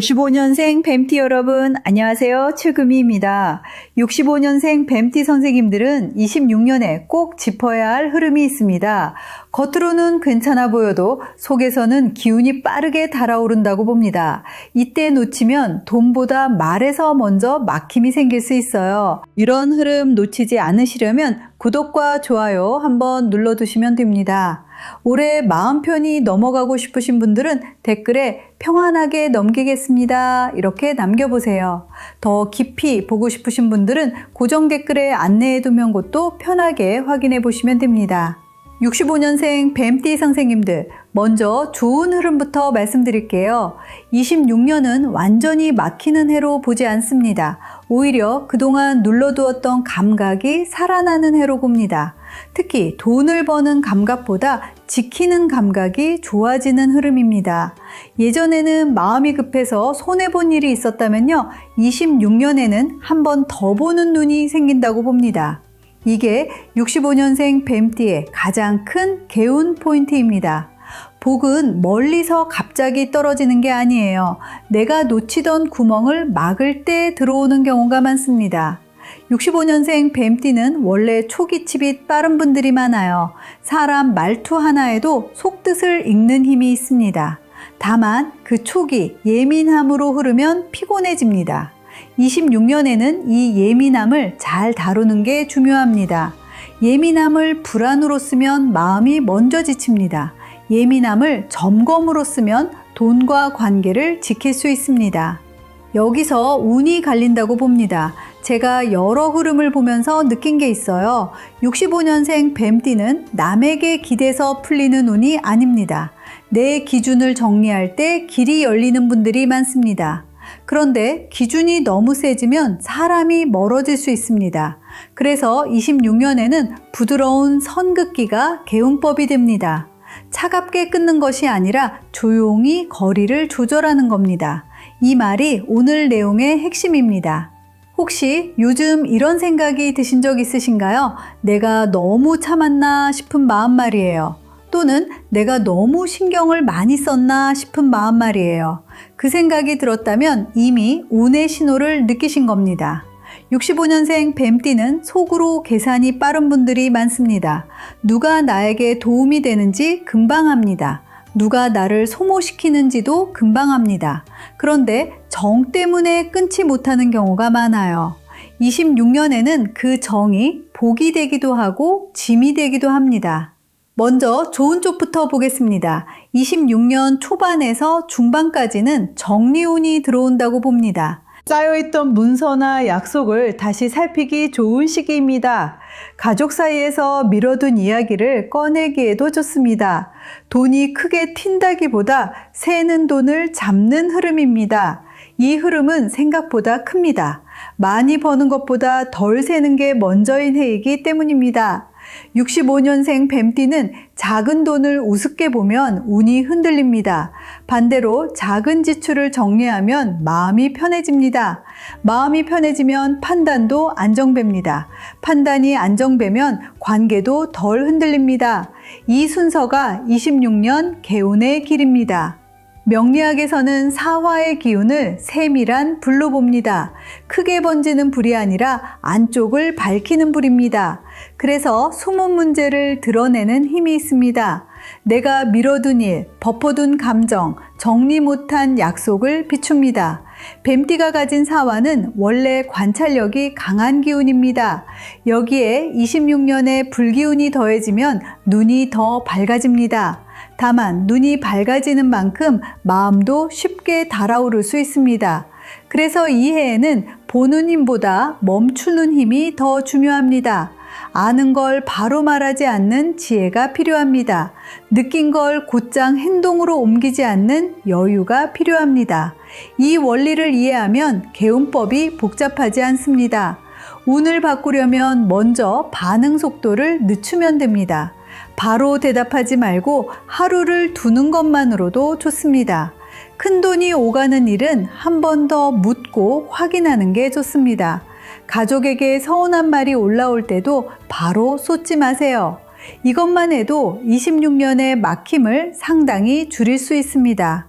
65년생 뱀띠 여러분, 안녕하세요. 칠금이입니다. 65년생 뱀띠 선생님들은 26년에 꼭 짚어야 할 흐름이 있습니다. 겉으로는 괜찮아 보여도 속에서는 기운이 빠르게 달아오른다고 봅니다. 이때 놓치면 돈보다 말에서 먼저 막힘이 생길 수 있어요. 이런 흐름 놓치지 않으시려면 구독과 좋아요 한번 눌러두시면 됩니다. 올해 마음 편히 넘어가고 싶으신 분들은 댓글에 평안하게 넘기겠습니다. 이렇게 남겨보세요. 더 깊이 보고 싶으신 분들은 고정 댓글에 안내해두면 곳도 편하게 확인해 보시면 됩니다. 65년생 뱀띠 선생님들, 먼저 좋은 흐름부터 말씀드릴게요. 26년은 완전히 막히는 해로 보지 않습니다. 오히려 그동안 눌러두었던 감각이 살아나는 해로 봅니다. 특히 돈을 버는 감각보다 지키는 감각이 좋아지는 흐름입니다. 예전에는 마음이 급해서 손해본 일이 있었다면요, 26년에는 한 번 더 보는 눈이 생긴다고 봅니다. 이게 65년생 뱀띠의 가장 큰 개운 포인트입니다. 복은 멀리서 갑자기 떨어지는 게 아니에요. 내가 놓치던 구멍을 막을 때 들어오는 경우가 많습니다. 65년생 뱀띠는 원래 초기칩이 빠른 분들이 많아요. 사람 말투 하나에도 속뜻을 읽는 힘이 있습니다. 다만 그 촉이 예민함으로 흐르면 피곤해집니다. 26년에는 이 예민함을 잘 다루는 게 중요합니다. 예민함을 불안으로 쓰면 마음이 먼저 지칩니다. 예민함을 점검으로 쓰면 돈과 관계를 지킬 수 있습니다. 여기서 운이 갈린다고 봅니다. 제가 여러 흐름을 보면서 느낀 게 있어요. 65년생 뱀띠는 남에게 기대서 풀리는 운이 아닙니다. 내 기준을 정리할 때 길이 열리는 분들이 많습니다. 그런데 기준이 너무 세지면 사람이 멀어질 수 있습니다. 그래서 26년에는 부드러운 선긋기가 개운법이 됩니다. 차갑게 끊는 것이 아니라 조용히 거리를 조절하는 겁니다. 이 말이 오늘 내용의 핵심입니다. 혹시 요즘 이런 생각이 드신 적 있으신가요? 내가 너무 참았나 싶은 마음 말이에요. 또는 내가 너무 신경을 많이 썼나 싶은 마음 말이에요. 그 생각이 들었다면 이미 운의 신호를 느끼신 겁니다. 65년생 뱀띠는 속으로 계산이 빠른 분들이 많습니다. 누가 나에게 도움이 되는지 금방 합니다. 누가 나를 소모시키는지도 금방 합니다. 그런데 정 때문에 끊지 못하는 경우가 많아요. 26년에는 그 정이 복이 되기도 하고 짐이 되기도 합니다. 먼저 좋은 쪽부터 보겠습니다. 26년 초반에서 중반까지는 정리운이 들어온다고 봅니다. 쌓여있던 문서나 약속을 다시 살피기 좋은 시기입니다. 가족 사이에서 미뤄둔 이야기를 꺼내기에도 좋습니다. 돈이 크게 튄다기보다 새는 돈을 잡는 흐름입니다. 이 흐름은 생각보다 큽니다. 많이 버는 것보다 덜 새는 게 먼저인 해이기 때문입니다. 65년생 뱀띠는 작은 돈을 우습게 보면 운이 흔들립니다. 반대로 작은 지출을 정리하면 마음이 편해집니다. 마음이 편해지면 판단도 안정됩니다. 판단이 안정되면 관계도 덜 흔들립니다. 이 순서가 26년 개운의 길입니다. 명리학에서는 사화의 기운을 세밀한 불로 봅니다. 크게 번지는 불이 아니라 안쪽을 밝히는 불입니다. 그래서 숨은 문제를 드러내는 힘이 있습니다. 내가 미뤄둔 일, 버퍼둔 감정, 정리 못한 약속을 비춥니다. 뱀띠가 가진 사화는 원래 관찰력이 강한 기운입니다. 여기에 26년의 불기운이 더해지면 눈이 더 밝아집니다. 다만 눈이 밝아지는 만큼 마음도 쉽게 달아오를 수 있습니다. 그래서 이 해에는 보는 힘보다 멈추는 힘이 더 중요합니다. 아는 걸 바로 말하지 않는 지혜가 필요합니다. 느낀 걸 곧장 행동으로 옮기지 않는 여유가 필요합니다. 이 원리를 이해하면 개운법이 복잡하지 않습니다. 운을 바꾸려면 먼저 반응 속도를 늦추면 됩니다. 바로 대답하지 말고 하루를 두는 것만으로도 좋습니다. 큰돈이 오가는 일은 한 번 더 묻고 확인하는 게 좋습니다. 가족에게 서운한 말이 올라올 때도 바로 쏟지 마세요. 이것만 해도 26년의 막힘을 상당히 줄일 수 있습니다.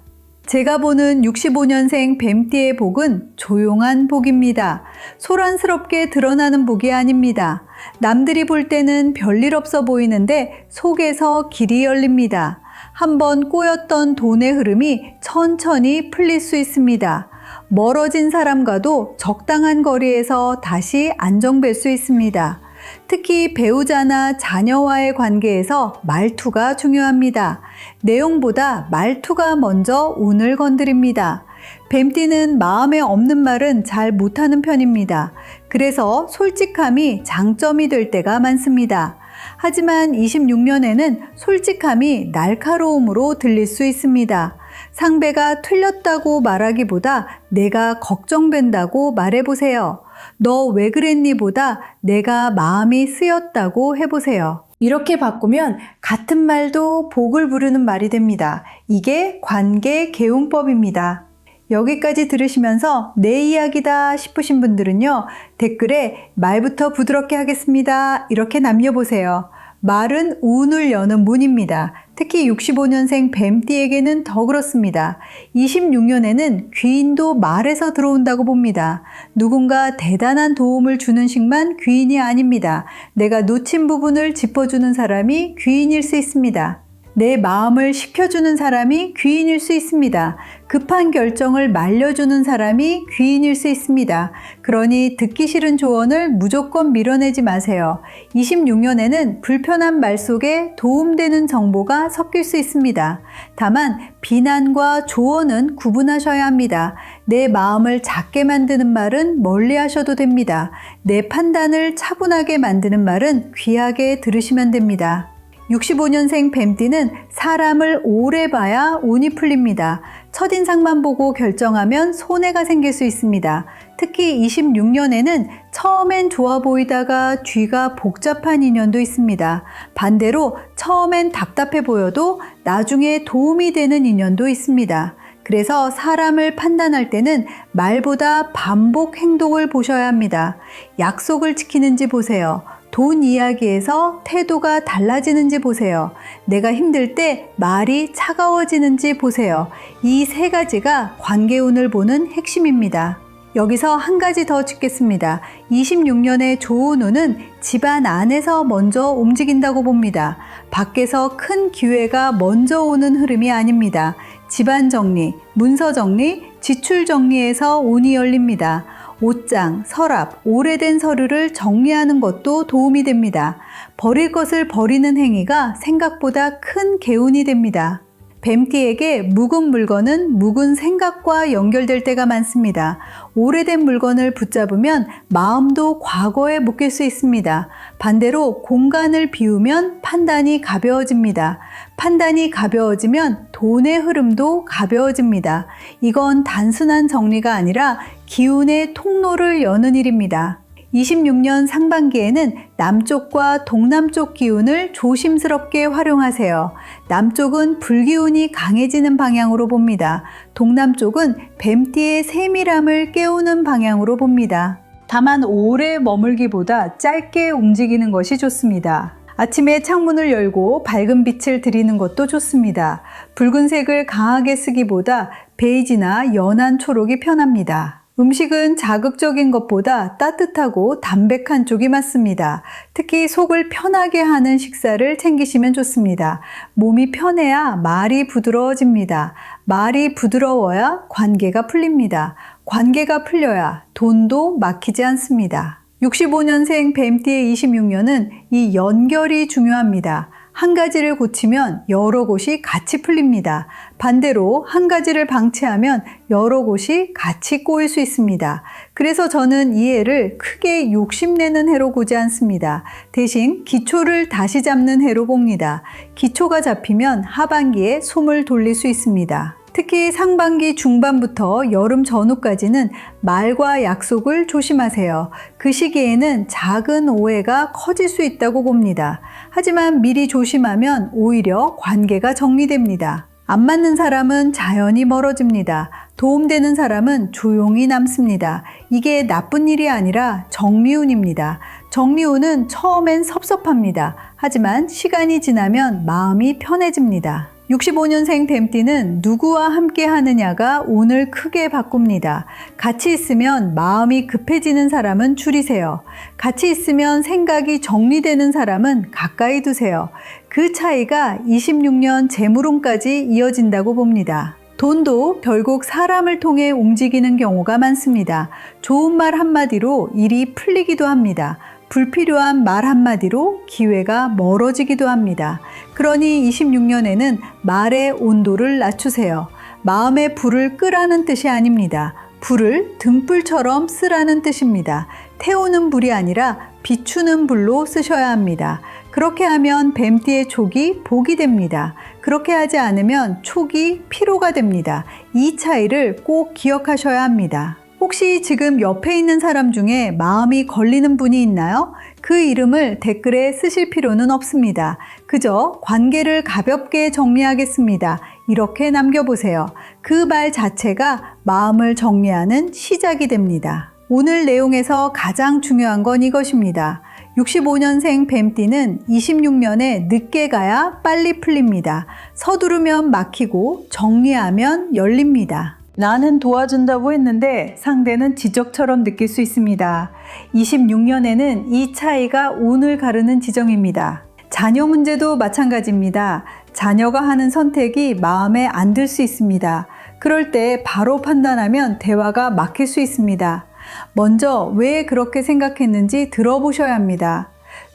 제가 보는 65년생 뱀띠의 복은 조용한 복입니다. 소란스럽게 드러나는 복이 아닙니다. 남들이 볼 때는 별일 없어 보이는데 속에서 길이 열립니다. 한번 꼬였던 돈의 흐름이 천천히 풀릴 수 있습니다. 멀어진 사람과도 적당한 거리에서 다시 안정될 수 있습니다. 특히 배우자나 자녀와의 관계에서 말투가 중요합니다. 내용보다 말투가 먼저 운을 건드립니다. 뱀띠는 마음에 없는 말은 잘 못하는 편입니다. 그래서 솔직함이 장점이 될 때가 많습니다. 하지만 26년에는 솔직함이 날카로움으로 들릴 수 있습니다. 상대가 틀렸다고 말하기보다 내가 걱정된다고 말해보세요. 너 왜 그랬니 보다 내가 마음이 쓰였다고 해보세요. 이렇게 바꾸면 같은 말도 복을 부르는 말이 됩니다. 이게 관계 개운법입니다. 여기까지 들으시면서 내 이야기다 싶으신 분들은요, 댓글에 말부터 부드럽게 하겠습니다. 이렇게 남겨보세요. 말은 운을 여는 문입니다. 특히 65년생 뱀띠에게는 더 그렇습니다. 26년에는 귀인도 말에서 들어온다고 봅니다. 누군가 대단한 도움을 주는 식만 귀인이 아닙니다. 내가 놓친 부분을 짚어주는 사람이 귀인일 수 있습니다. 내 마음을 식혀주는 사람이 귀인일 수 있습니다. 급한 결정을 말려주는 사람이 귀인일 수 있습니다. 그러니 듣기 싫은 조언을 무조건 밀어내지 마세요. 26년에는 불편한 말 속에 도움되는 정보가 섞일 수 있습니다. 다만 비난과 조언은 구분하셔야 합니다. 내 마음을 작게 만드는 말은 멀리 하셔도 됩니다. 내 판단을 차분하게 만드는 말은 귀하게 들으시면 됩니다. 65년생 뱀띠는 사람을 오래 봐야 운이 풀립니다. 첫인상만 보고 결정하면 손해가 생길 수 있습니다. 특히 26년에는 처음엔 좋아 보이다가 뒤가 복잡한 인연도 있습니다. 반대로 처음엔 답답해 보여도 나중에 도움이 되는 인연도 있습니다. 그래서 사람을 판단할 때는 말보다 반복 행동을 보셔야 합니다. 약속을 지키는지 보세요. 돈 이야기에서 태도가 달라지는지 보세요. 내가 힘들 때 말이 차가워지는지 보세요. 이 세 가지가 관계운을 보는 핵심입니다. 여기서 한 가지 더 짚겠습니다. 26년의 좋은 운은 집안 안에서 먼저 움직인다고 봅니다. 밖에서 큰 기회가 먼저 오는 흐름이 아닙니다. 집안 정리, 문서 정리, 지출 정리에서 운이 열립니다. 옷장, 서랍, 오래된 서류를 정리하는 것도 도움이 됩니다. 버릴 것을 버리는 행위가 생각보다 큰 개운이 됩니다. 뱀띠에게 묵은 물건은 묵은 생각과 연결될 때가 많습니다. 오래된 물건을 붙잡으면 마음도 과거에 묶일 수 있습니다. 반대로 공간을 비우면 판단이 가벼워집니다. 판단이 가벼워지면 돈의 흐름도 가벼워집니다. 이건 단순한 정리가 아니라 기운의 통로를 여는 일입니다. 26년 상반기에는 남쪽과 동남쪽 기운을 조심스럽게 활용하세요. 남쪽은 불기운이 강해지는 방향으로 봅니다. 동남쪽은 뱀띠의 세밀함을 깨우는 방향으로 봅니다. 다만 오래 머물기보다 짧게 움직이는 것이 좋습니다. 아침에 창문을 열고 밝은 빛을 들이는 것도 좋습니다. 붉은색을 강하게 쓰기보다 베이지나 연한 초록이 편합니다. 음식은 자극적인 것보다 따뜻하고 담백한 쪽이 맞습니다. 특히 속을 편하게 하는 식사를 챙기시면 좋습니다. 몸이 편해야 말이 부드러워집니다. 말이 부드러워야 관계가 풀립니다. 관계가 풀려야 돈도 막히지 않습니다. 65년생 뱀띠의 26년은 이 연결이 중요합니다. 한 가지를 고치면 여러 곳이 같이 풀립니다. 반대로 한 가지를 방치하면 여러 곳이 같이 꼬일 수 있습니다. 그래서 저는 이 해를 크게 욕심내는 해로 보지 않습니다. 대신 기초를 다시 잡는 해로 봅니다. 기초가 잡히면 하반기에 숨을 돌릴 수 있습니다. 특히 상반기 중반부터 여름 전후까지는 말과 약속을 조심하세요. 그 시기에는 작은 오해가 커질 수 있다고 봅니다. 하지만 미리 조심하면 오히려 관계가 정리됩니다. 안 맞는 사람은 자연히 멀어집니다. 도움되는 사람은 조용히 남습니다. 이게 나쁜 일이 아니라 정리운입니다. 정리운은 처음엔 섭섭합니다. 하지만 시간이 지나면 마음이 편해집니다. 65년생 뱀띠는 누구와 함께 하느냐가 운을 크게 바꿉니다. 같이 있으면 마음이 급해지는 사람은 줄이세요. 같이 있으면 생각이 정리되는 사람은 가까이 두세요. 그 차이가 26년 재물운까지 이어진다고 봅니다. 돈도 결국 사람을 통해 움직이는 경우가 많습니다. 좋은 말 한마디로 일이 풀리기도 합니다. 불필요한 말 한마디로 기회가 멀어지기도 합니다. 그러니 26년에는 말의 온도를 낮추세요. 마음의 불을 끄라는 뜻이 아닙니다. 불을 등불처럼 쓰라는 뜻입니다. 태우는 불이 아니라 비추는 불로 쓰셔야 합니다. 그렇게 하면 뱀띠의 촉이 복이 됩니다. 그렇게 하지 않으면 촉이 피로가 됩니다. 이 차이를 꼭 기억하셔야 합니다. 혹시 지금 옆에 있는 사람 중에 마음이 걸리는 분이 있나요? 그 이름을 댓글에 쓰실 필요는 없습니다. 그저 관계를 가볍게 정리하겠습니다. 이렇게 남겨보세요. 그 말 자체가 마음을 정리하는 시작이 됩니다. 오늘 내용에서 가장 중요한 건 이것입니다. 65년생 뱀띠는 26년에 늦게 가야 빨리 풀립니다. 서두르면 막히고 정리하면 열립니다. 나는 도와준다고 했는데 상대는 지적처럼 느낄 수 있습니다. 26년에는 이 차이가 운을 가르는 지점입니다. 자녀 문제도 마찬가지입니다. 자녀가 하는 선택이 마음에 안 들 수 있습니다. 그럴 때 바로 판단하면 대화가 막힐 수 있습니다. 먼저 왜 그렇게 생각했는지 들어보셔야 합니다.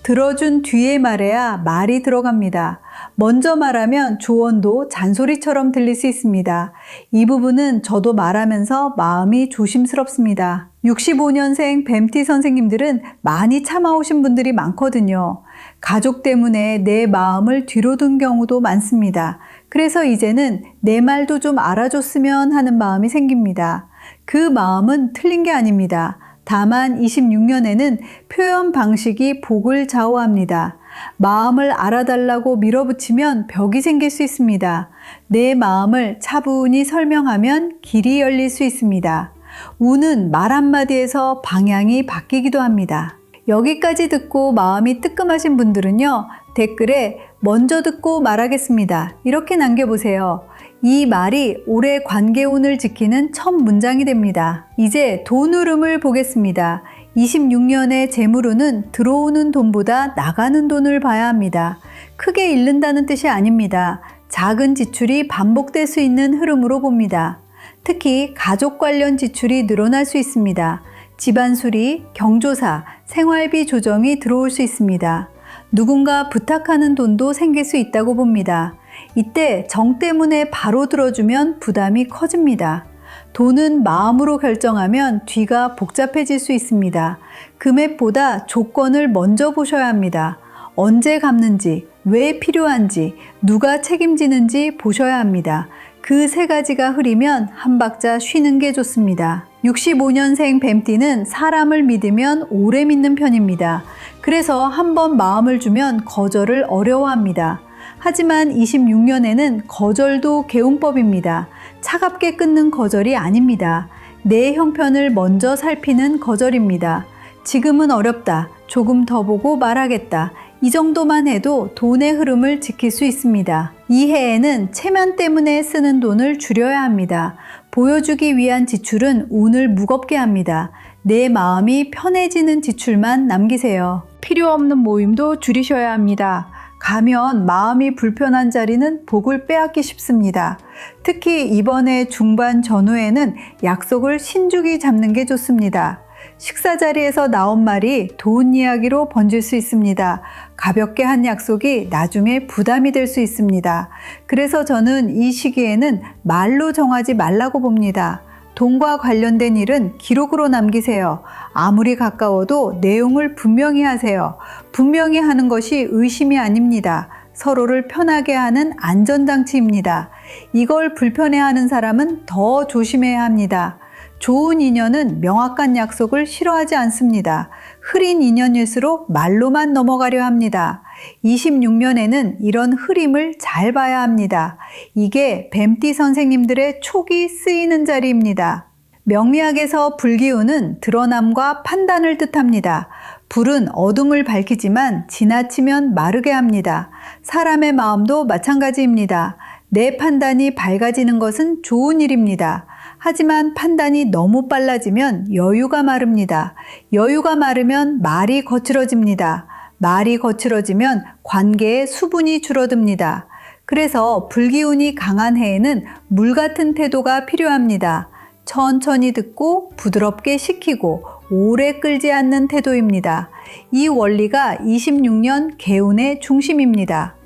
들어준 뒤에 말해야 말이 들어갑니다. 먼저 말하면 조언도 잔소리처럼 들릴 수 있습니다. 이 부분은 저도 말하면서 마음이 조심스럽습니다. 65년생 뱀띠 선생님들은 많이 참아오신 분들이 많거든요. 가족 때문에 내 마음을 뒤로 둔 경우도 많습니다. 그래서 이제는 내 말도 좀 알아줬으면 하는 마음이 생깁니다. 그 마음은 틀린 게 아닙니다. 다만 26년에는 표현 방식이 복을 좌우합니다. 마음을 알아달라고 밀어붙이면 벽이 생길 수 있습니다. 내 마음을 차분히 설명하면 길이 열릴 수 있습니다. 운은 말 한마디에서 방향이 바뀌기도 합니다. 여기까지 듣고 마음이 뜨끔하신 분들은요, 댓글에 먼저 듣고 말하겠습니다. 이렇게 남겨보세요. 이 말이 올해 관계운을 지키는 첫 문장이 됩니다. 이제 돈 흐름을 보겠습니다. 26년의 재물운은 들어오는 돈보다 나가는 돈을 봐야 합니다. 크게 잃는다는 뜻이 아닙니다. 작은 지출이 반복될 수 있는 흐름으로 봅니다. 특히 가족 관련 지출이 늘어날 수 있습니다. 집안 수리, 경조사, 생활비 조정이 들어올 수 있습니다. 누군가 부탁하는 돈도 생길 수 있다고 봅니다. 이때 정 때문에 바로 들어주면 부담이 커집니다. 돈은 마음으로 결정하면 뒤가 복잡해질 수 있습니다. 금액보다 조건을 먼저 보셔야 합니다. 언제 갚는지, 왜 필요한지, 누가 책임지는지 보셔야 합니다. 그 세 가지가 흐리면 한 박자 쉬는 게 좋습니다. 65년생 뱀띠는 사람을 믿으면 오래 믿는 편입니다. 그래서 한번 마음을 주면 거절을 어려워합니다. 하지만 26년에는 거절도 개운법입니다. 차갑게 끊는 거절이 아닙니다. 내 형편을 먼저 살피는 거절입니다. 지금은 어렵다. 조금 더 보고 말하겠다. 이 정도만 해도 돈의 흐름을 지킬 수 있습니다. 이 해에는 체면 때문에 쓰는 돈을 줄여야 합니다. 보여주기 위한 지출은 운을 무겁게 합니다. 내 마음이 편해지는 지출만 남기세요. 필요 없는 모임도 줄이셔야 합니다. 가면 마음이 불편한 자리는 복을 빼앗기 쉽습니다. 특히 이번에 중반 전후에는 약속을 신중히 잡는 게 좋습니다. 식사 자리에서 나온 말이 돈 이야기로 번질 수 있습니다. 가볍게 한 약속이 나중에 부담이 될 수 있습니다. 그래서 저는 이 시기에는 말로 정하지 말라고 봅니다. 돈과 관련된 일은 기록으로 남기세요. 아무리 가까워도 내용을 분명히 하세요. 분명히 하는 것이 의심이 아닙니다. 서로를 편하게 하는 안전장치입니다. 이걸 불편해하는 사람은 더 조심해야 합니다. 좋은 인연은 명확한 약속을 싫어하지 않습니다. 흐린 인연일수록 말로만 넘어가려 합니다. 26년에는 이런 흐림을 잘 봐야 합니다. 이게 뱀띠 선생님들의 촉이 쓰이는 자리입니다. 명리학에서 불기운은 드러남과 판단을 뜻합니다. 불은 어둠을 밝히지만 지나치면 마르게 합니다. 사람의 마음도 마찬가지입니다. 내 판단이 밝아지는 것은 좋은 일입니다. 하지만 판단이 너무 빨라지면 여유가 마릅니다. 여유가 마르면 말이 거칠어집니다. 말이 거칠어지면 관계의 수분이 줄어듭니다. 그래서 불기운이 강한 해에는 물 같은 태도가 필요합니다. 천천히 듣고 부드럽게 식히고 오래 끌지 않는 태도입니다. 이 원리가 26년 개운의 중심입니다.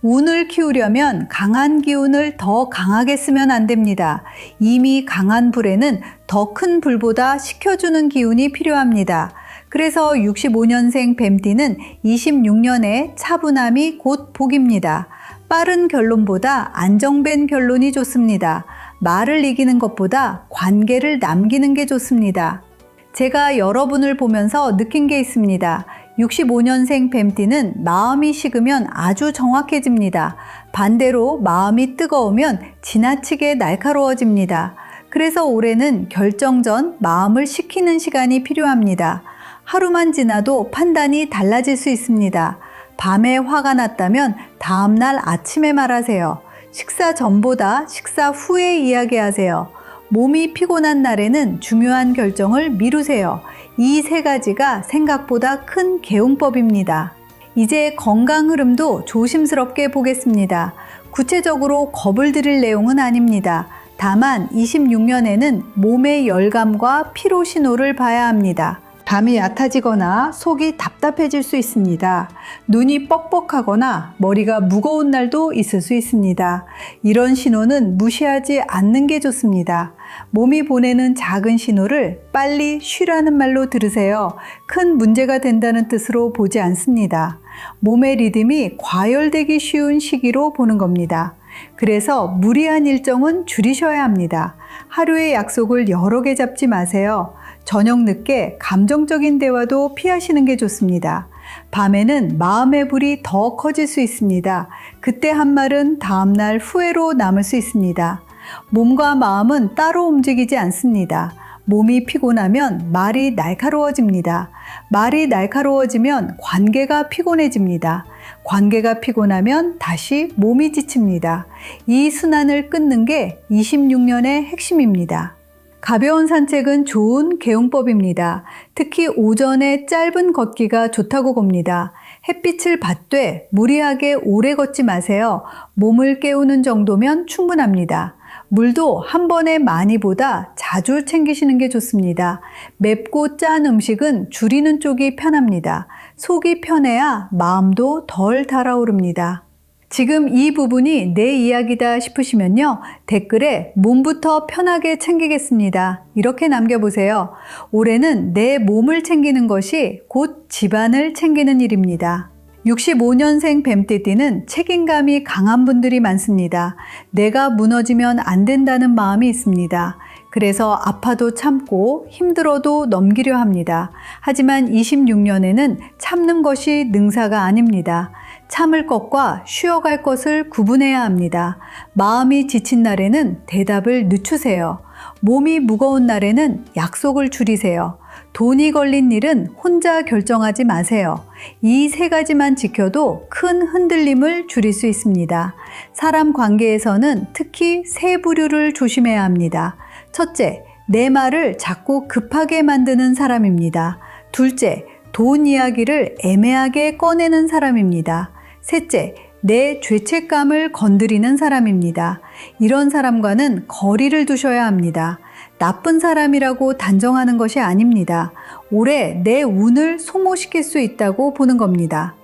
운을 키우려면 강한 기운을 더 강하게 쓰면 안 됩니다. 이미 강한 불에는 더 큰 불보다 식혀주는 기운이 필요합니다. 그래서 65년생 뱀띠는 26년에 차분함이 곧 복입니다. 빠른 결론보다 안정된 결론이 좋습니다. 말을 이기는 것보다 관계를 남기는 게 좋습니다. 제가 여러분을 보면서 느낀 게 있습니다. 65년생 뱀띠는 마음이 식으면 아주 정확해집니다. 반대로 마음이 뜨거우면 지나치게 날카로워집니다. 그래서 올해는 결정 전 마음을 식히는 시간이 필요합니다. 하루만 지나도 판단이 달라질 수 있습니다. 밤에 화가 났다면 다음날 아침에 말하세요. 식사 전보다 식사 후에 이야기하세요. 몸이 피곤한 날에는 중요한 결정을 미루세요. 이 세 가지가 생각보다 큰 개운법입니다. 이제 건강 흐름도 조심스럽게 보겠습니다. 구체적으로 겁을 드릴 내용은 아닙니다. 다만 26년에는 몸의 열감과 피로 신호를 봐야 합니다. 감이 얕아지거나 속이 답답해질 수 있습니다. 눈이 뻑뻑하거나 머리가 무거운 날도 있을 수 있습니다. 이런 신호는 무시하지 않는 게 좋습니다. 몸이 보내는 작은 신호를 빨리 쉬라는 말로 들으세요. 큰 문제가 된다는 뜻으로 보지 않습니다. 몸의 리듬이 과열되기 쉬운 시기로 보는 겁니다. 그래서 무리한 일정은 줄이셔야 합니다. 하루의 약속을 여러 개 잡지 마세요. 저녁 늦게 감정적인 대화도 피하시는 게 좋습니다. 밤에는 마음의 불이 더 커질 수 있습니다. 그때 한 말은 다음날 후회로 남을 수 있습니다. 몸과 마음은 따로 움직이지 않습니다. 몸이 피곤하면 말이 날카로워집니다. 말이 날카로워지면 관계가 피곤해집니다. 관계가 피곤하면 다시 몸이 지칩니다. 이 순환을 끊는 게 26년의 핵심입니다. 가벼운 산책은 좋은 개운법입니다. 특히 오전에 짧은 걷기가 좋다고 봅니다. 햇빛을 받되 무리하게 오래 걷지 마세요. 몸을 깨우는 정도면 충분합니다. 물도 한 번에 많이보다 자주 챙기시는 게 좋습니다. 맵고 짠 음식은 줄이는 쪽이 편합니다. 속이 편해야 마음도 덜 달아오릅니다. 지금 이 부분이 내 이야기다 싶으시면요. 댓글에 몸부터 편하게 챙기겠습니다. 이렇게 남겨보세요. 올해는 내 몸을 챙기는 것이 곧 집안을 챙기는 일입니다. 65년생 뱀띠띠는 책임감이 강한 분들이 많습니다. 내가 무너지면 안 된다는 마음이 있습니다. 그래서 아파도 참고 힘들어도 넘기려 합니다. 하지만 26년에는 참는 것이 능사가 아닙니다. 참을 것과 쉬어갈 것을 구분해야 합니다. 마음이 지친 날에는 대답을 늦추세요. 몸이 무거운 날에는 약속을 줄이세요. 돈이 걸린 일은 혼자 결정하지 마세요. 이 세 가지만 지켜도 큰 흔들림을 줄일 수 있습니다. 사람 관계에서는 특히 세 부류를 조심해야 합니다. 첫째, 내 말을 자꾸 급하게 만드는 사람입니다. 둘째, 돈 이야기를 애매하게 꺼내는 사람입니다. 셋째, 내 죄책감을 건드리는 사람입니다. 이런 사람과는 거리를 두셔야 합니다. 나쁜 사람이라고 단정하는 것이 아닙니다. 올해 내 운을 소모시킬 수 있다고 보는 겁니다.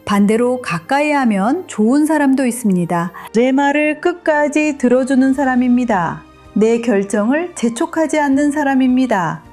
반대로 가까이 하면 좋은 사람도 있습니다. 내 말을 끝까지 들어주는 사람입니다. 내 결정을 재촉하지 않는 사람입니다.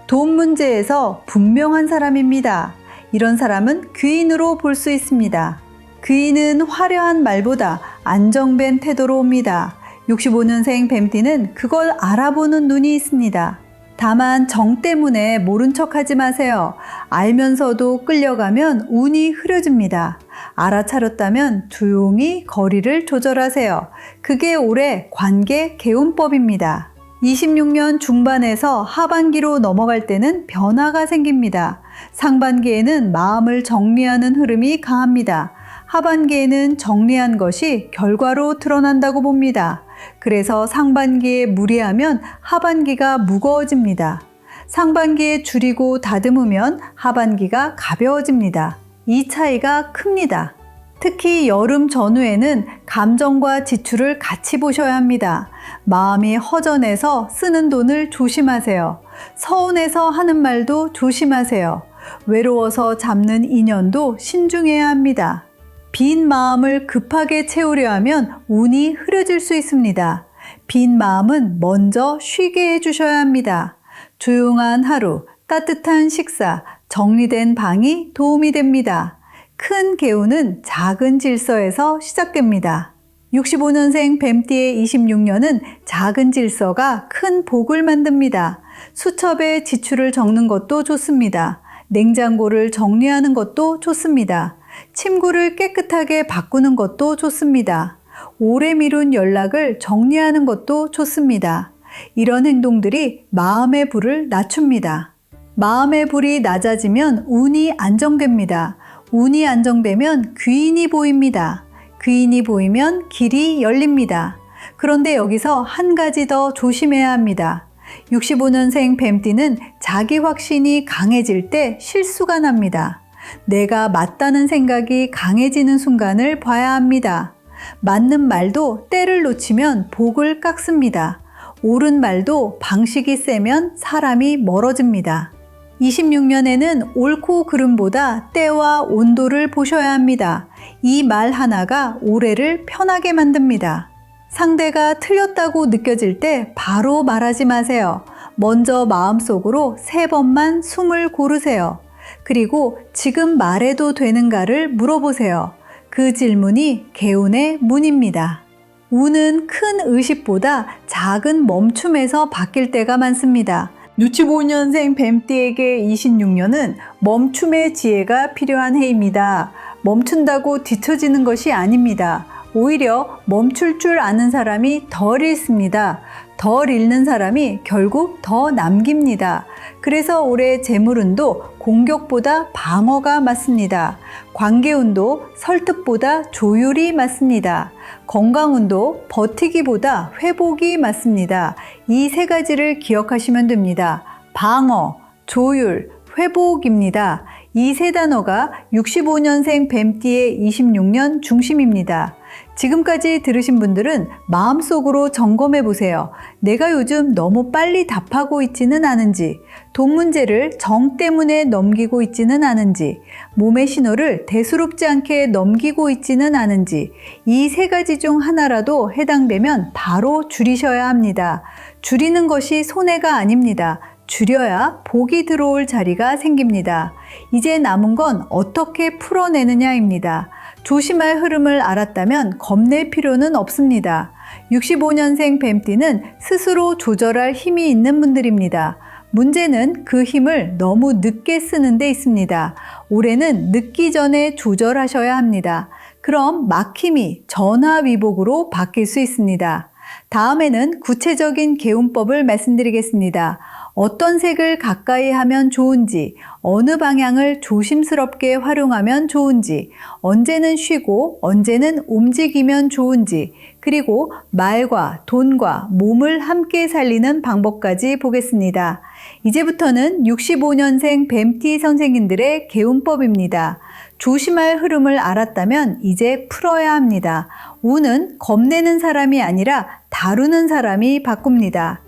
돈 문제에서 분명한 사람입니다. 이런 사람은 귀인으로 볼 수 있습니다. 귀인은 화려한 말보다 안정된 태도로 옵니다. 65년생 뱀띠는 그걸 알아보는 눈이 있습니다. 다만 정 때문에 모른 척하지 마세요. 알면서도 끌려가면 운이 흐려집니다. 알아차렸다면 조용히 거리를 조절하세요. 그게 올해 관계 개운법입니다. 26년 중반에서 하반기로 넘어갈 때는 변화가 생깁니다. 상반기에는 마음을 정리하는 흐름이 강합니다. 하반기에는 정리한 것이 결과로 드러난다고 봅니다. 그래서 상반기에 무리하면 하반기가 무거워집니다. 상반기에 줄이고 다듬으면 하반기가 가벼워집니다. 이 차이가 큽니다. 특히 여름 전후에는 감정과 지출을 같이 보셔야 합니다. 마음이 허전해서 쓰는 돈을 조심하세요. 서운해서 하는 말도 조심하세요. 외로워서 잡는 인연도 신중해야 합니다. 빈 마음을 급하게 채우려 하면 운이 흐려질 수 있습니다. 빈 마음은 먼저 쉬게 해주셔야 합니다. 조용한 하루, 따뜻한 식사, 정리된 방이 도움이 됩니다. 큰 개운은 작은 질서에서 시작됩니다. 65년생 뱀띠의 26년은 작은 질서가 큰 복을 만듭니다. 수첩에 지출을 적는 것도 좋습니다. 냉장고를 정리하는 것도 좋습니다. 침구를 깨끗하게 바꾸는 것도 좋습니다. 오래 미룬 연락을 정리하는 것도 좋습니다. 이런 행동들이 마음의 불을 낮춥니다. 마음의 불이 낮아지면 운이 안정됩니다. 운이 안정되면 귀인이 보입니다. 귀인이 보이면 길이 열립니다. 그런데 여기서 한 가지 더 조심해야 합니다. 65년생 뱀띠는 자기 확신이 강해질 때 실수가 납니다. 내가 맞다는 생각이 강해지는 순간을 봐야 합니다. 맞는 말도 때를 놓치면 복을 깎습니다. 옳은 말도 방식이 세면 사람이 멀어집니다. 26년에는 옳고 그름보다 때와 온도를 보셔야 합니다. 이 말 하나가 올해를 편하게 만듭니다. 상대가 틀렸다고 느껴질 때 바로 말하지 마세요. 먼저 마음속으로 3번만 숨을 고르세요. 그리고 지금 말해도 되는가를 물어보세요. 그 질문이 개운의 문입니다. 운은 큰 의식보다 작은 멈춤에서 바뀔 때가 많습니다. 65년생 뱀띠에게 26년은 멈춤의 지혜가 필요한 해입니다. 멈춘다고 뒤처지는 것이 아닙니다. 오히려 멈출 줄 아는 사람이 덜 잃습니다. 덜 잃는 사람이 결국 더 남깁니다. 그래서 올해 재물운도 공격보다 방어가 맞습니다. 관계운도 설득보다 조율이 맞습니다. 건강운도 버티기보다 회복이 맞습니다. 이 3가지를 기억하시면 됩니다. 방어, 조율, 회복입니다. 이 3단어가 65년생 뱀띠의 26년 중심입니다. 지금까지 들으신 분들은 마음속으로 점검해 보세요. 내가 요즘 너무 빨리 답하고 있지는 않은지, 돈 문제를 정 때문에 넘기고 있지는 않은지, 몸의 신호를 대수롭지 않게 넘기고 있지는 않은지, 이 3가지 중 하나라도 해당되면 바로 줄이셔야 합니다. 줄이는 것이 손해가 아닙니다. 줄여야 복이 들어올 자리가 생깁니다. 이제 남은 건 어떻게 풀어내느냐입니다. 조심할 흐름을 알았다면 겁낼 필요는 없습니다. 65년생 뱀띠는 스스로 조절할 힘이 있는 분들입니다. 문제는 그 힘을 너무 늦게 쓰는 데 있습니다. 올해는 늦기 전에 조절하셔야 합니다. 그럼 막힘이 전화위복으로 바뀔 수 있습니다. 다음에는 구체적인 개운법을 말씀드리겠습니다. 어떤 색을 가까이 하면 좋은지, 어느 방향을 조심스럽게 활용하면 좋은지, 언제는 쉬고 언제는 움직이면 좋은지, 그리고 말과 돈과 몸을 함께 살리는 방법까지 보겠습니다. 이제부터는 65년생 뱀띠 선생님들의 개운법입니다. 조심할 흐름을 알았다면 이제 풀어야 합니다. 운은 겁내는 사람이 아니라 다루는 사람이 바꿉니다.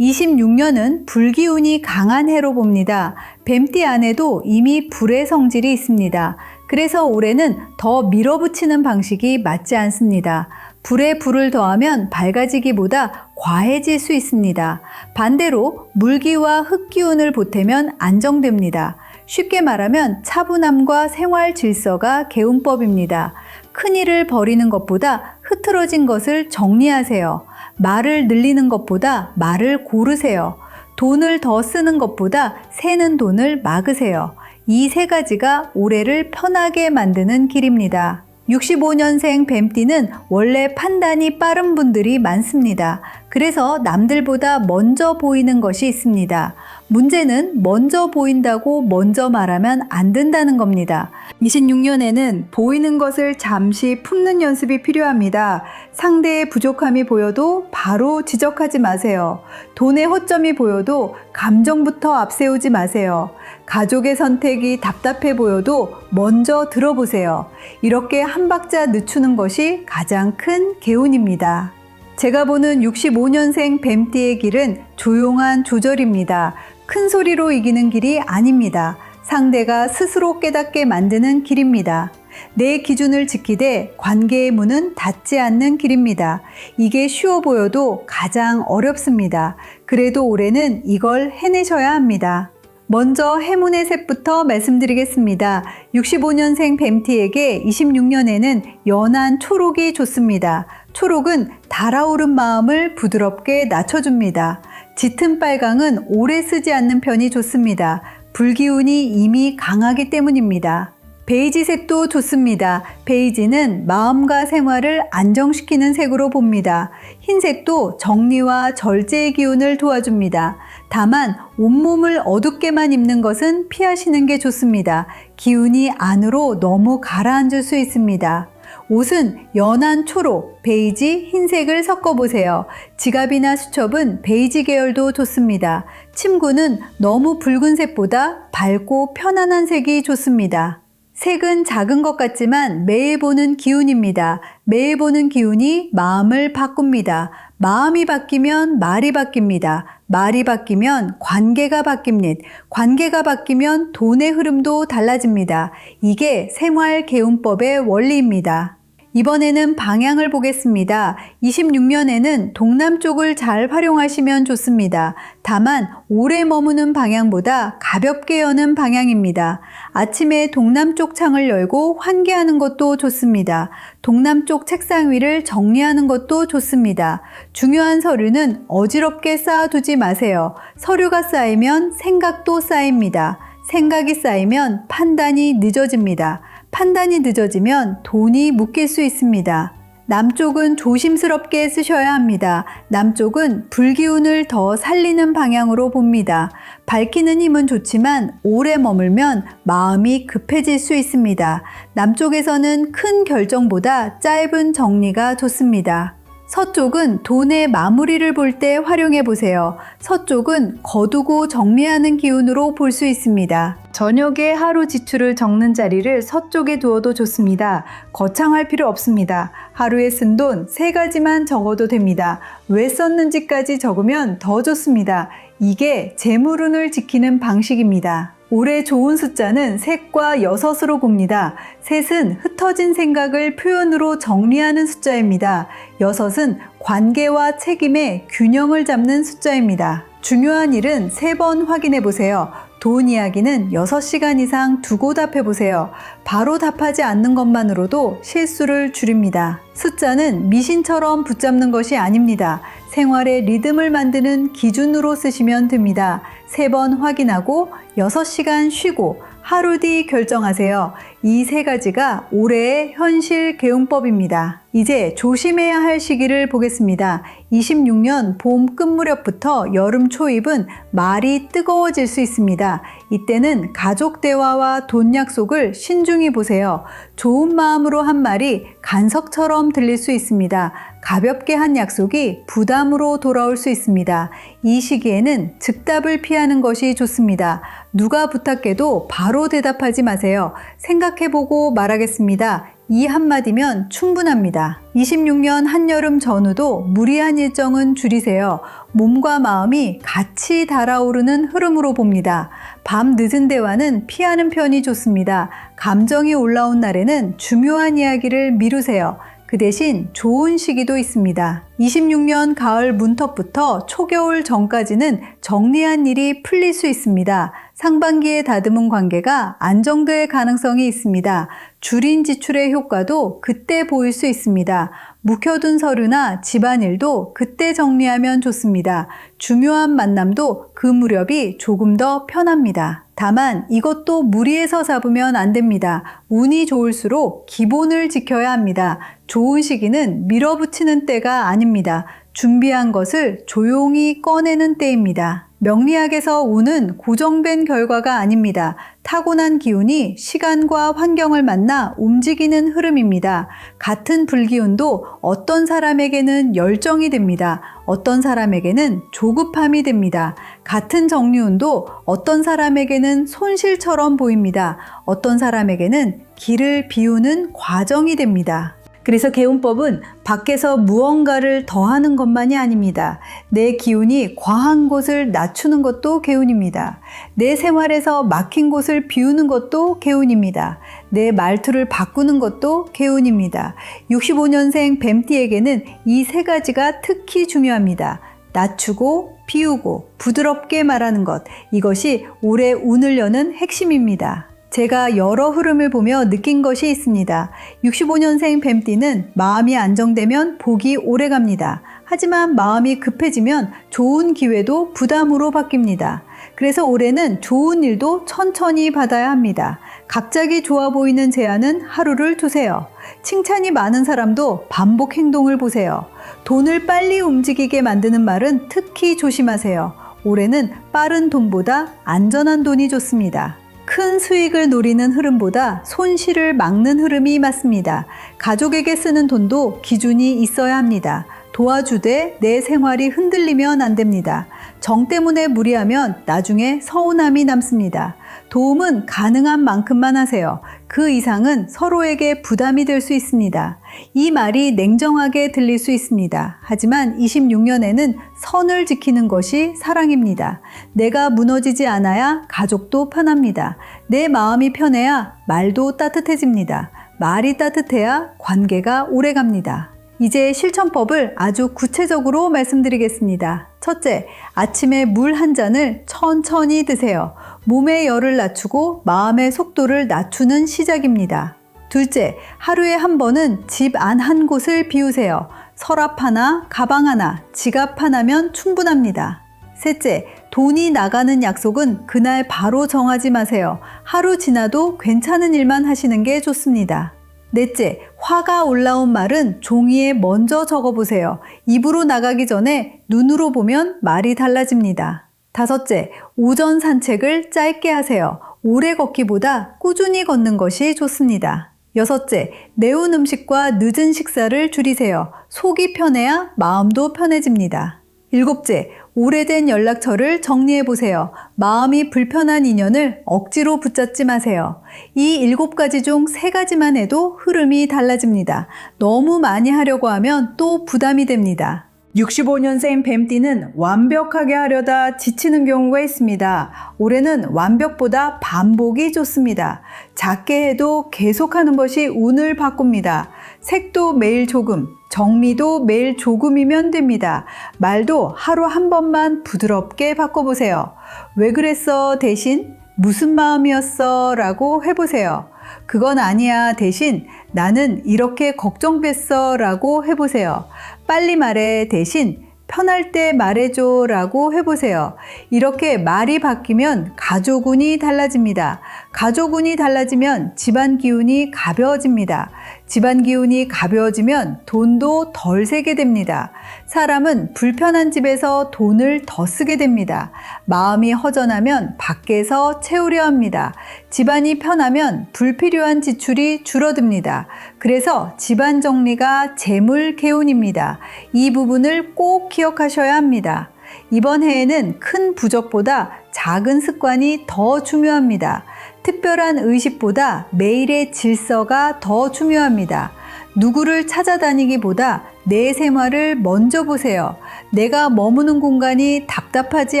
26년은 불기운이 강한 해로 봅니다. 뱀띠 안에도 이미 불의 성질이 있습니다. 그래서 올해는 더 밀어붙이는 방식이 맞지 않습니다. 불에 불을 더하면 밝아지기보다 과해질 수 있습니다. 반대로 물기와 흙기운을 보태면 안정됩니다. 쉽게 말하면 차분함과 생활 질서가 개운법입니다. 큰일을 벌이는 것보다 흐트러진 것을 정리하세요. 말을 늘리는 것보다 말을 고르세요. 돈을 더 쓰는 것보다 새는 돈을 막으세요. 이 3가지가 올해를 편하게 만드는 길입니다. 65년생 뱀띠는 원래 판단이 빠른 분들이 많습니다. 그래서 남들보다 먼저 보이는 것이 있습니다. 문제는 먼저 보인다고 먼저 말하면 안 된다는 겁니다. 26년에는 보이는 것을 잠시 품는 연습이 필요합니다. 상대의 부족함이 보여도 바로 지적하지 마세요. 돈의 허점이 보여도 감정부터 앞세우지 마세요. 가족의 선택이 답답해 보여도 먼저 들어보세요. 이렇게 한 박자 늦추는 것이 가장 큰 개운입니다. 제가 보는 65년생 뱀띠의 길은 조용한 조절입니다. 큰 소리로 이기는 길이 아닙니다. 상대가 스스로 깨닫게 만드는 길입니다. 내 기준을 지키되 관계의 문은 닫지 않는 길입니다. 이게 쉬워 보여도 가장 어렵습니다. 그래도 올해는 이걸 해내셔야 합니다. 먼저 해문의 셋부터 말씀드리겠습니다. 65년생 뱀띠에게 26년에는 연한 초록이 좋습니다. 초록은 달아오른 마음을 부드럽게 낮춰줍니다. 짙은 빨강은 오래 쓰지 않는 편이 좋습니다. 불기운이 이미 강하기 때문입니다. 베이지색도 좋습니다. 베이지는 마음과 생활을 안정시키는 색으로 봅니다. 흰색도 정리와 절제의 기운을 도와줍니다. 다만 온몸을 어둡게만 입는 것은 피하시는 게 좋습니다. 기운이 안으로 너무 가라앉을 수 있습니다. 옷은 연한 초록, 베이지, 흰색을 섞어보세요. 지갑이나 수첩은 베이지 계열도 좋습니다. 침구는 너무 붉은색보다 밝고 편안한 색이 좋습니다. 색은 작은 것 같지만 매일 보는 기운입니다. 매일 보는 기운이 마음을 바꿉니다. 마음이 바뀌면 말이 바뀝니다. 말이 바뀌면 관계가 바뀝니다. 관계가 바뀌면 돈의 흐름도 달라집니다. 이게 생활 개운법의 원리입니다. 이번에는 방향을 보겠습니다. 26년에는 동남쪽을 잘 활용하시면 좋습니다. 다만 오래 머무는 방향보다 가볍게 여는 방향입니다. 아침에 동남쪽 창을 열고 환기하는 것도 좋습니다. 동남쪽 책상 위를 정리하는 것도 좋습니다. 중요한 서류는 어지럽게 쌓아두지 마세요. 서류가 쌓이면 생각도 쌓입니다. 생각이 쌓이면 판단이 늦어집니다. 판단이 늦어지면 돈이 묶일 수 있습니다. 남쪽은 조심스럽게 쓰셔야 합니다. 남쪽은 불기운을 더 살리는 방향으로 봅니다. 밝히는 힘은 좋지만 오래 머물면 마음이 급해질 수 있습니다. 남쪽에서는 큰 결정보다 짧은 정리가 좋습니다. 서쪽은 돈의 마무리를 볼 때 활용해 보세요. 서쪽은 거두고 정리하는 기운으로 볼 수 있습니다. 저녁에 하루 지출을 적는 자리를 서쪽에 두어도 좋습니다. 거창할 필요 없습니다. 하루에 쓴 돈 3가지만 적어도 됩니다. 왜 썼는지까지 적으면 더 좋습니다. 이게 재물운을 지키는 방식입니다. 올해 좋은 숫자는 셋과 6으로 봅니다. 셋은 흩어진 생각을 표현으로 정리하는 숫자입니다. 6은 관계와 책임의 균형을 잡는 숫자입니다. 중요한 일은 3번 확인해 보세요. 돈 이야기는 6시간 이상 두고 답해 보세요. 바로 답하지 않는 것만으로도 실수를 줄입니다. 숫자는 미신처럼 붙잡는 것이 아닙니다. 생활의 리듬을 만드는 기준으로 쓰시면 됩니다. 3번 확인하고 6시간 쉬고 하루 뒤 결정하세요. 이 3가지가 올해의 현실 개운법입니다. 이제 조심해야 할 시기를 보겠습니다. 26년 봄 끝 무렵부터 여름 초입은 말이 뜨거워질 수 있습니다. 이때는 가족 대화와 돈 약속을 신중히 보세요. 좋은 마음으로 한 말이 간석처럼 들릴 수 있습니다. 가볍게 한 약속이 부담으로 돌아올 수 있습니다. 이 시기에는 즉답을 피하는 것이 좋습니다. 누가 부탁해도 바로 대답하지 마세요. 생각해보고 말하겠습니다. 이 한마디면 충분합니다. 26년 한여름 전후도 무리한 일정은 줄이세요. 몸과 마음이 같이 달아오르는 흐름으로 봅니다. 밤 늦은 대화는 피하는 편이 좋습니다. 감정이 올라온 날에는 중요한 이야기를 미루세요. 그 대신 좋은 시기도 있습니다. 26년 가을 문턱부터 초겨울 전까지는 정리한 일이 풀릴 수 있습니다. 상반기에 다듬은 관계가 안정될 가능성이 있습니다. 줄인 지출의 효과도 그때 보일 수 있습니다. 묵혀둔 서류나 집안일도 그때 정리하면 좋습니다. 중요한 만남도 그 무렵이 조금 더 편합니다. 다만 이것도 무리해서 잡으면 안 됩니다. 운이 좋을수록 기본을 지켜야 합니다. 좋은 시기는 밀어붙이는 때가 아닙니다. 준비한 것을 조용히 꺼내는 때입니다. 명리학에서 운은 고정된 결과가 아닙니다. 타고난 기운이 시간과 환경을 만나 움직이는 흐름입니다. 같은 불기운도 어떤 사람에게는 열정이 됩니다. 어떤 사람에게는 조급함이 됩니다. 같은 정류운도 어떤 사람에게는 손실처럼 보입니다. 어떤 사람에게는 길을 비우는 과정이 됩니다. 그래서 개운법은 밖에서 무언가를 더하는 것만이 아닙니다. 내 기운이 과한 곳을 낮추는 것도 개운입니다. 내 생활에서 막힌 곳을 비우는 것도 개운입니다. 내 말투를 바꾸는 것도 개운입니다. 65년생 뱀띠에게는 이 세 가지가 특히 중요합니다. 낮추고 비우고 부드럽게 말하는 것, 이것이 올해 운을 여는 핵심입니다. 제가 여러 흐름을 보며 느낀 것이 있습니다. 65년생 뱀띠는 마음이 안정되면 복이 오래갑니다. 하지만 마음이 급해지면 좋은 기회도 부담으로 바뀝니다. 그래서 올해는 좋은 일도 천천히 받아야 합니다. 갑자기 좋아 보이는 제안은 하루를 두세요. 칭찬이 많은 사람도 반복 행동을 보세요. 돈을 빨리 움직이게 만드는 말은 특히 조심하세요. 올해는 빠른 돈보다 안전한 돈이 좋습니다. 큰 수익을 노리는 흐름보다 손실을 막는 흐름이 맞습니다. 가족에게 쓰는 돈도 기준이 있어야 합니다. 도와주되 내 생활이 흔들리면 안 됩니다. 정 때문에 무리하면 나중에 서운함이 남습니다. 도움은 가능한 만큼만 하세요. 그 이상은 서로에게 부담이 될 수 있습니다. 이 말이 냉정하게 들릴 수 있습니다. 하지만 26년에는 선을 지키는 것이 사랑입니다. 내가 무너지지 않아야 가족도 편합니다. 내 마음이 편해야 말도 따뜻해집니다. 말이 따뜻해야 관계가 오래갑니다. 이제 실천법을 아주 구체적으로 말씀드리겠습니다. 첫째, 아침에 물 한 잔을 천천히 드세요. 몸의 열을 낮추고 마음의 속도를 낮추는 시작입니다. 둘째, 하루에 한 번은 집 안 한 곳을 비우세요. 서랍 하나, 가방 하나, 지갑 하나면 충분합니다. 셋째, 돈이 나가는 약속은 그날 바로 정하지 마세요. 하루 지나도 괜찮은 일만 하시는 게 좋습니다. 넷째, 화가 올라온 말은 종이에 먼저 적어보세요. 입으로 나가기 전에 눈으로 보면 말이 달라집니다. 다섯째, 오전 산책을 짧게 하세요. 오래 걷기보다 꾸준히 걷는 것이 좋습니다. 여섯째, 매운 음식과 늦은 식사를 줄이세요. 속이 편해야 마음도 편해집니다. 일곱째, 오래된 연락처를 정리해보세요. 마음이 불편한 인연을 억지로 붙잡지 마세요. 이 7가지 중 3가지만 해도 흐름이 달라집니다. 너무 많이 하려고 하면 또 부담이 됩니다. 65년생 뱀띠는 완벽하게 하려다 지치는 경우가 있습니다. 올해는 완벽보다 반복이 좋습니다. 작게 해도 계속하는 것이 운을 바꿉니다. 색도 매일 조금, 정리도 매일 조금이면 됩니다. 말도 하루 한 번만 부드럽게 바꿔보세요. 왜 그랬어 대신 무슨 마음이었어 라고 해보세요. 그건 아니야 대신 나는 이렇게 걱정됐어 라고 해보세요. 빨리 말해 대신 편할 때 말해줘 라고 해보세요. 이렇게 말이 바뀌면 가족운이 달라집니다. 가족운이 달라지면 집안 기운이 가벼워집니다. 집안 기운이 가벼워지면 돈도 덜 세게 됩니다. 사람은 불편한 집에서 돈을 더 쓰게 됩니다. 마음이 허전하면 밖에서 채우려 합니다. 집안이 편하면 불필요한 지출이 줄어듭니다. 그래서 집안 정리가 재물 개운입니다. 이 부분을 꼭 기억하셔야 합니다. 이번 해에는 큰 부적보다 작은 습관이 더 중요합니다. 특별한 의식보다 매일의 질서가 더 중요합니다. 누구를 찾아다니기보다 내 생활을 먼저 보세요. 내가 머무는 공간이 답답하지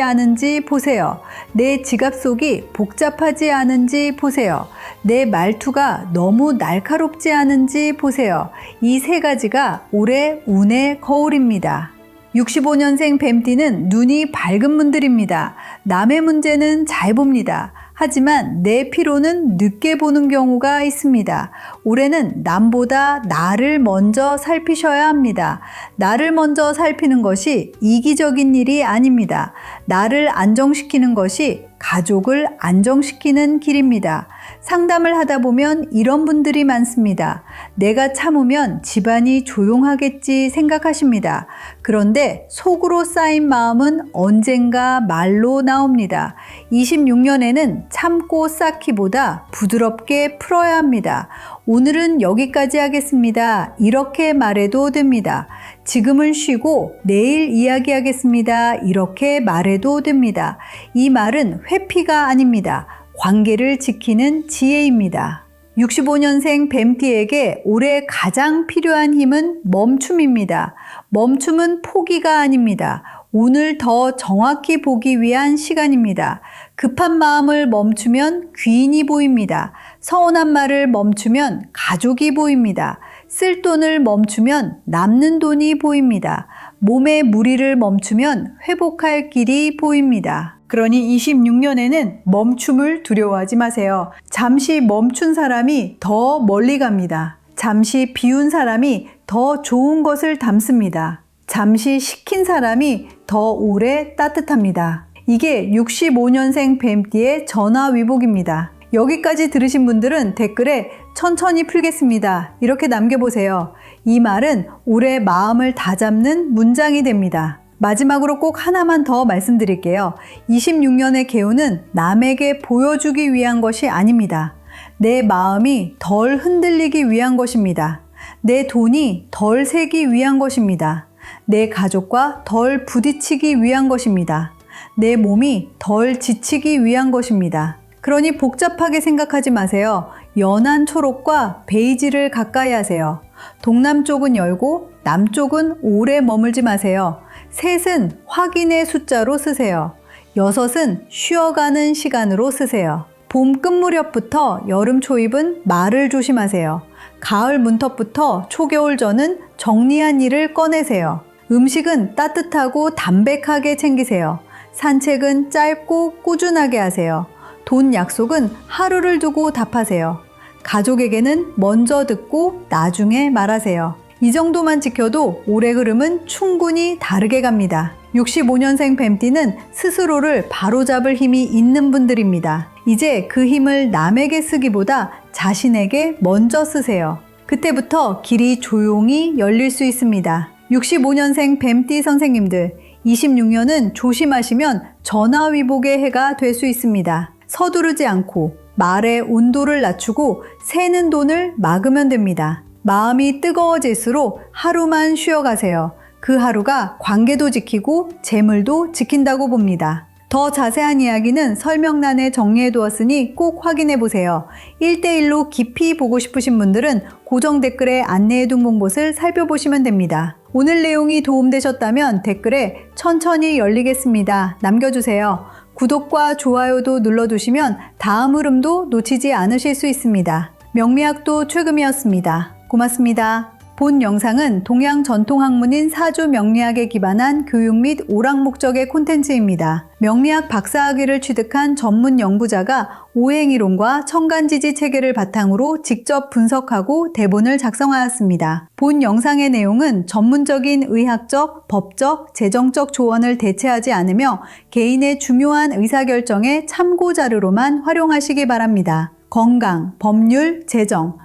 않은지 보세요. 내 지갑 속이 복잡하지 않은지 보세요. 내 말투가 너무 날카롭지 않은지 보세요. 이 3가지가 올해 운의 거울입니다. 65년생 뱀띠는 눈이 밝은 분들입니다. 남의 문제는 잘 봅니다. 하지만 내 피로는 늦게 보는 경우가 있습니다. 올해는 남보다 나를 먼저 살피셔야 합니다. 나를 먼저 살피는 것이 이기적인 일이 아닙니다. 나를 안정시키는 것이 가족을 안정시키는 길입니다. 상담을 하다 보면 이런 분들이 많습니다. 내가 참으면 집안이 조용하겠지 생각하십니다. 그런데 속으로 쌓인 마음은 언젠가 말로 나옵니다. 26년에는 참고 쌓기보다 부드럽게 풀어야 합니다. 오늘은 여기까지 하겠습니다. 이렇게 말해도 됩니다. 지금은 쉬고 내일 이야기하겠습니다. 이렇게 말해도 됩니다. 이 말은 회피가 아닙니다. 관계를 지키는 지혜입니다. 65년생 뱀띠에게 올해 가장 필요한 힘은 멈춤입니다. 멈춤은 포기가 아닙니다. 오늘 더 정확히 보기 위한 시간입니다. 급한 마음을 멈추면 귀인이 보입니다. 서운한 말을 멈추면 가족이 보입니다. 쓸 돈을 멈추면 남는 돈이 보입니다. 몸의 무리를 멈추면 회복할 길이 보입니다. 그러니 26년에는 멈춤을 두려워하지 마세요. 잠시 멈춘 사람이 더 멀리 갑니다. 잠시 비운 사람이 더 좋은 것을 담습니다. 잠시 식힌 사람이 더 오래 따뜻합니다. 이게 65년생 뱀띠의 전화위복입니다. 여기까지 들으신 분들은 댓글에 천천히 풀겠습니다. 이렇게 남겨보세요. 이 말은 올해 마음을 다잡는 문장이 됩니다. 마지막으로 꼭 하나만 더 말씀드릴게요. 26년의 개운은 남에게 보여주기 위한 것이 아닙니다. 내 마음이 덜 흔들리기 위한 것입니다. 내 돈이 덜 새기 위한 것입니다. 내 가족과 덜 부딪히기 위한 것입니다. 내 몸이 덜 지치기 위한 것입니다. 그러니 복잡하게 생각하지 마세요. 연한 초록과 베이지를 가까이 하세요. 동남쪽은 열고 남쪽은 오래 머물지 마세요. 셋은 확인의 숫자로 쓰세요. 6은 쉬어가는 시간으로 쓰세요. 봄 끝무렵부터 여름 초입은 말을 조심하세요. 가을 문턱부터 초겨울 전은 정리한 일을 꺼내세요. 음식은 따뜻하고 담백하게 챙기세요. 산책은 짧고 꾸준하게 하세요. 돈 약속은 하루를 두고 답하세요. 가족에게는 먼저 듣고 나중에 말하세요. 이 정도만 지켜도 올해 흐름은 충분히 다르게 갑니다. 65년생 뱀띠는 스스로를 바로잡을 힘이 있는 분들입니다. 이제 그 힘을 남에게 쓰기보다 자신에게 먼저 쓰세요. 그때부터 길이 조용히 열릴 수 있습니다. 65년생 뱀띠 선생님들, 26년은 조심하시면 전화위복의 해가 될 수 있습니다. 서두르지 않고 말의 온도를 낮추고 새는 돈을 막으면 됩니다. 마음이 뜨거워질수록 하루만 쉬어가세요. 그 하루가 관계도 지키고 재물도 지킨다고 봅니다. 더 자세한 이야기는 설명란에 정리해두었으니 꼭 확인해보세요. 1대1로 깊이 보고 싶으신 분들은 고정 댓글에 안내해둔 곳을 살펴보시면 됩니다. 오늘 내용이 도움되셨다면 댓글에 천천히 열리겠습니다. 남겨주세요. 구독과 좋아요도 눌러두시면 다음 흐름도 놓치지 않으실 수 있습니다. 명리학도 최금이었습니다. 고맙습니다. 본 영상은 동양 전통학문인 사주 명리학에 기반한 교육 및 오락 목적의 콘텐츠입니다. 명리학 박사학위를 취득한 전문 연구자가 오행이론과 천간지지 체계를 바탕으로 직접 분석하고 대본을 작성하였습니다. 본 영상의 내용은 전문적인 의학적, 법적, 재정적 조언을 대체하지 않으며 개인의 중요한 의사결정에 참고 자료로만 활용하시기 바랍니다. 건강, 법률, 재정,